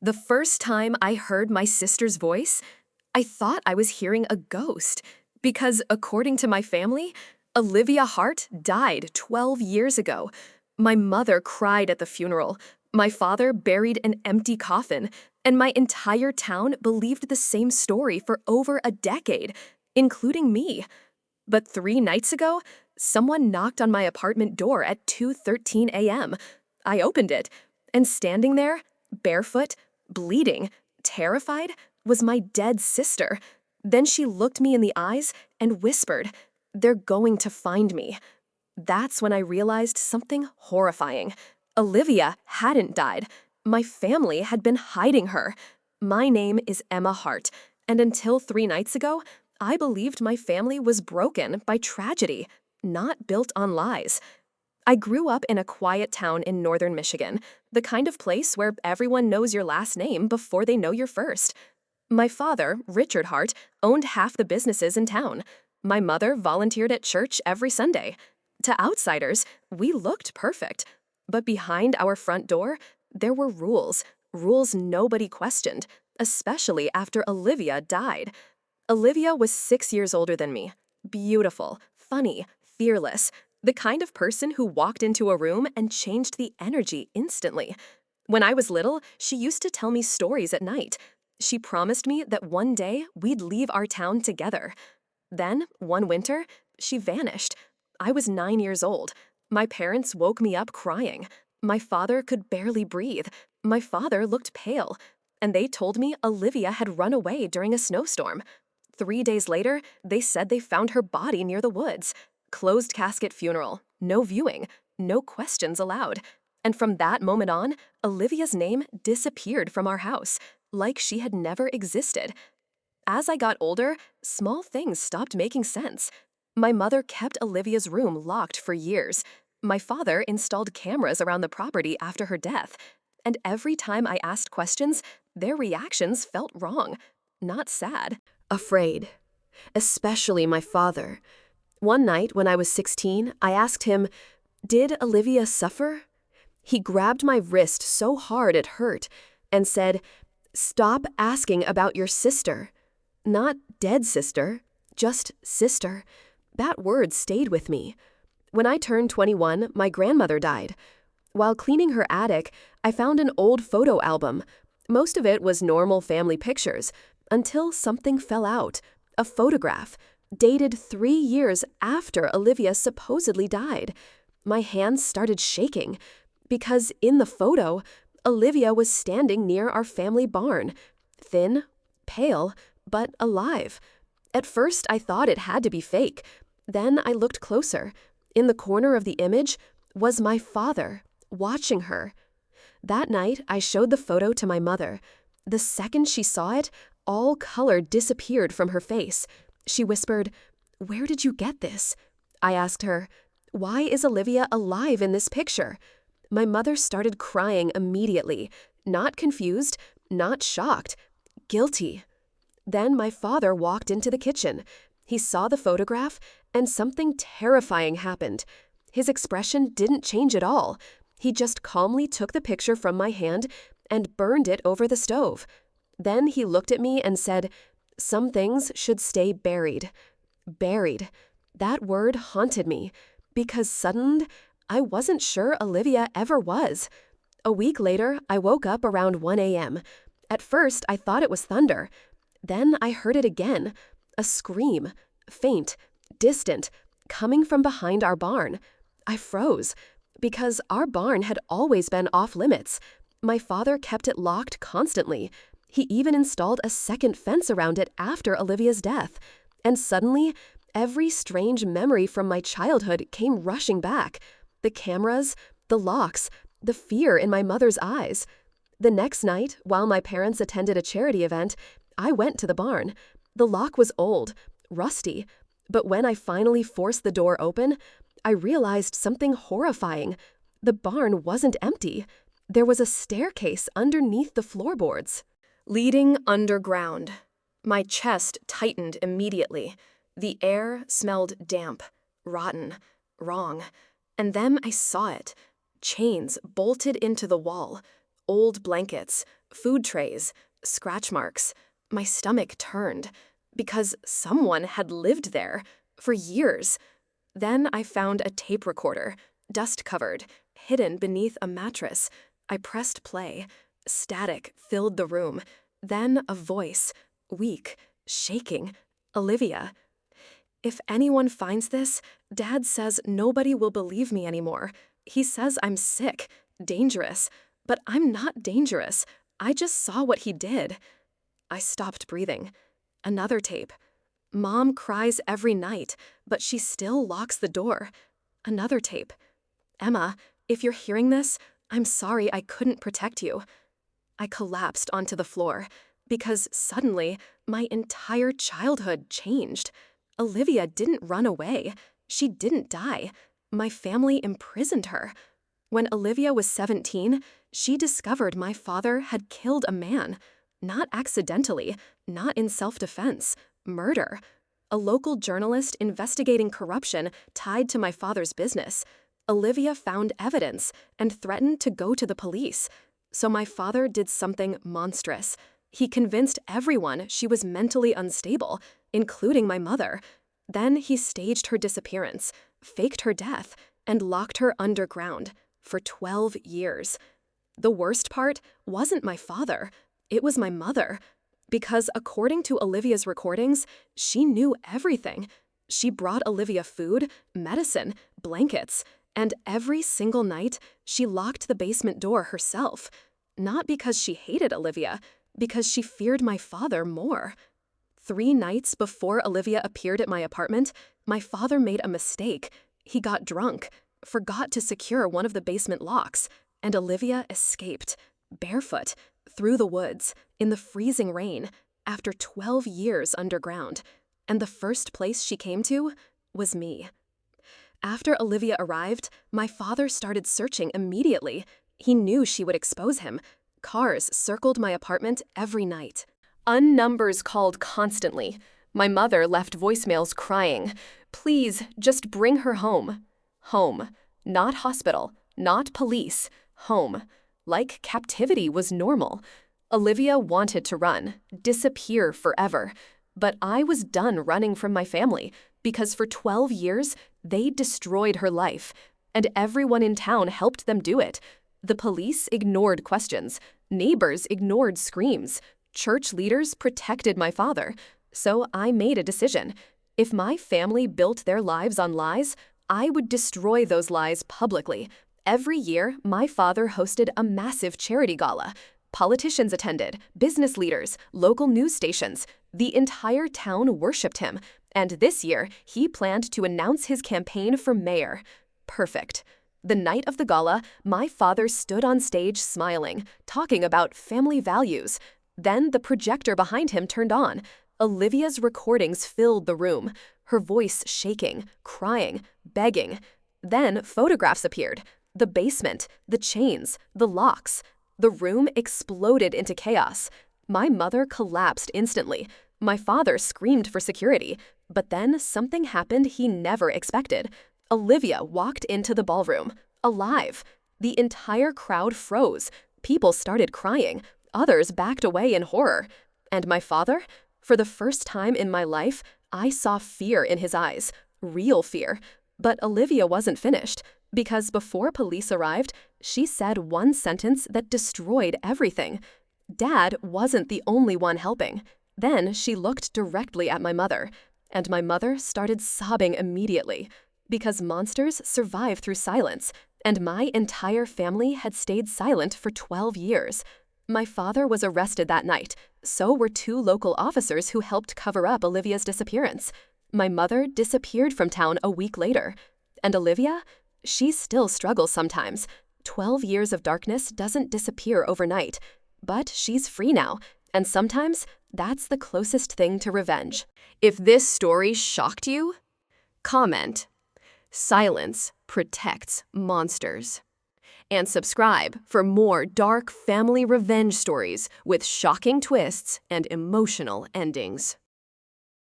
The first time I heard my sister's voice, I thought I was hearing a ghost because, according to my family, Olivia Hart died 12 years ago. My mother cried at the funeral. My father buried an empty coffin, and my entire town believed the same story for over a decade, including me. But 3 nights ago, someone knocked on my apartment door at 2:13 a.m. I opened it, and standing there, barefoot, bleeding, terrified, was my dead sister. Then she looked me in the eyes and whispered, "They're going to find me." That's when I realized something horrifying. Olivia hadn't died. My family had been hiding her. My name is Emma Hart, and until 3 nights ago, I believed my family was broken by tragedy, not built on lies. I grew up in a quiet town in northern Michigan, the kind of place where everyone knows your last name before they know your first. My father, Richard Hart, owned half the businesses in town. My mother volunteered at church every Sunday. To outsiders, we looked perfect. But behind our front door, there were rules nobody questioned, especially after Olivia died. Olivia was 6 years older than me. Beautiful, funny, fearless, the kind of person who walked into a room and changed the energy instantly. When I was little, she used to tell me stories at night. She promised me that one day we'd leave our town together. Then, one winter, she vanished. I was 9 years old. My parents woke me up crying. My father could barely breathe. My father looked pale. And they told me Olivia had run away during a snowstorm. 3 days later, they said they found her body near the woods. Closed casket funeral, no viewing, no questions allowed. And from that moment on, Olivia's name disappeared from our house, like she had never existed. As I got older, small things stopped making sense. My mother kept Olivia's room locked for years. My father installed cameras around the property after her death. And every time I asked questions, their reactions felt wrong, not sad. Afraid. Especially my father. One night when I was 16, I asked him, "Did Olivia suffer?" He grabbed my wrist so hard it hurt and said, "Stop asking about your sister." Not dead sister, just sister. That word stayed with me. When I turned 21, my grandmother died. While cleaning her attic, I found an old photo album. Most of it was normal family pictures, until something fell out. A photograph, dated 3 years after Olivia supposedly died. My hands started shaking, because in the photo, Olivia was standing near our family barn, thin, pale, but alive. At first, I thought it had to be fake. Then I looked closer. In the corner of the image was my father, watching her. That night, I showed the photo to my mother. The second she saw it, all color disappeared from her face. She whispered, "Where did you get this?" I asked her, "Why is Olivia alive in this picture?" My mother started crying immediately, not confused, not shocked, guilty. Then my father walked into the kitchen. He saw the photograph, and something terrifying happened. His expression didn't change at all. He just calmly took the picture from my hand and burned it over the stove. Then he looked at me and said, "Some things should stay buried." Buried. That word haunted me, because suddenly, I wasn't sure Olivia ever was. A week later, I woke up around 1 a.m. At first, I thought it was thunder. Then I heard it again, a scream, faint, distant, coming from behind our barn. I froze, because our barn had always been off limits. My father kept it locked constantly. He even installed a second fence around it after Olivia's death. And suddenly, every strange memory from my childhood came rushing back. The cameras, the locks, the fear in my mother's eyes. The next night, while my parents attended a charity event, I went to the barn. The lock was old, rusty, but when I finally forced the door open, I realized something horrifying. The barn wasn't empty. There was a staircase underneath the floorboards, leading underground. My chest tightened immediately. The air smelled damp, rotten, wrong. And then I saw it. Chains bolted into the wall, old blankets, food trays, scratch marks. My stomach turned because someone had lived there for years. Then I found a tape recorder, dust-covered, hidden beneath a mattress. I pressed play. Static filled the room. Then a voice, weak, shaking. Olivia. If anyone finds this, Dad says nobody will believe me anymore. He says I'm sick, dangerous. But I'm not dangerous. I just saw what he did. I stopped breathing. Another tape. Mom cries every night, but she still locks the door. Another tape. Emma, if you're hearing this, I'm sorry I couldn't protect you. I collapsed onto the floor because suddenly my entire childhood changed. Olivia didn't run away. She didn't die. My family imprisoned her. When Olivia was 17, she discovered my father had killed a man. Not accidentally, not in self-defense, murder. A local journalist investigating corruption tied to my father's business. Olivia found evidence and threatened to go to the police. So my father did something monstrous. He convinced everyone she was mentally unstable, including my mother. Then he staged her disappearance, faked her death, and locked her underground for 12 years. The worst part wasn't my father, it was my mother. Because according to Olivia's recordings, she knew everything. She brought Olivia food, medicine, blankets, and every single night she locked the basement door herself. Not because she hated Olivia, because she feared my father more. 3 nights before Olivia appeared at my apartment, my father made a mistake. He got drunk, forgot to secure one of the basement locks, and Olivia escaped, barefoot, through the woods, in the freezing rain, after 12 years underground. And the first place she came to was me. After Olivia arrived, my father started searching immediately. He knew she would expose him. Cars circled my apartment every night. Unnumbers called constantly. My mother left voicemails crying, "Please, just bring her home." Home. Not hospital. Not police. Home. Like captivity was normal. Olivia wanted to run, disappear forever. But I was done running from my family, because for 12 years, they destroyed her life. And everyone in town helped them do it. The police ignored questions. Neighbors ignored screams. Church leaders protected my father. So I made a decision. If my family built their lives on lies, I would destroy those lies publicly. Every year, my father hosted a massive charity gala. Politicians attended, business leaders, local news stations. The entire town worshipped him. And this year, he planned to announce his campaign for mayor. Perfect. The night of the gala, my father stood on stage smiling, talking about family values. Then the projector behind him turned on. Olivia's recordings filled the room, her voice shaking, crying, begging. Then photographs appeared. The basement, the chains, the locks. The room exploded into chaos. My mother collapsed instantly. My father screamed for security. But then something happened he never expected. Olivia walked into the ballroom, alive. The entire crowd froze. People started crying. Others backed away in horror. And my father? For the first time in my life, I saw fear in his eyes. Real fear. But Olivia wasn't finished. Because before police arrived, she said one sentence that destroyed everything. Dad wasn't the only one helping. Then she looked directly at my mother. And my mother started sobbing immediately. Because monsters survive through silence. And my entire family had stayed silent for 12 years. My father was arrested that night. So were 2 local officers who helped cover up Olivia's disappearance. My mother disappeared from town a week later. And Olivia? She still struggles sometimes. 12 years of darkness doesn't disappear overnight. But she's free now. And sometimes that's the closest thing to revenge. If this story shocked you, comment. Silence protects monsters. And subscribe for more dark family revenge stories with shocking twists and emotional endings.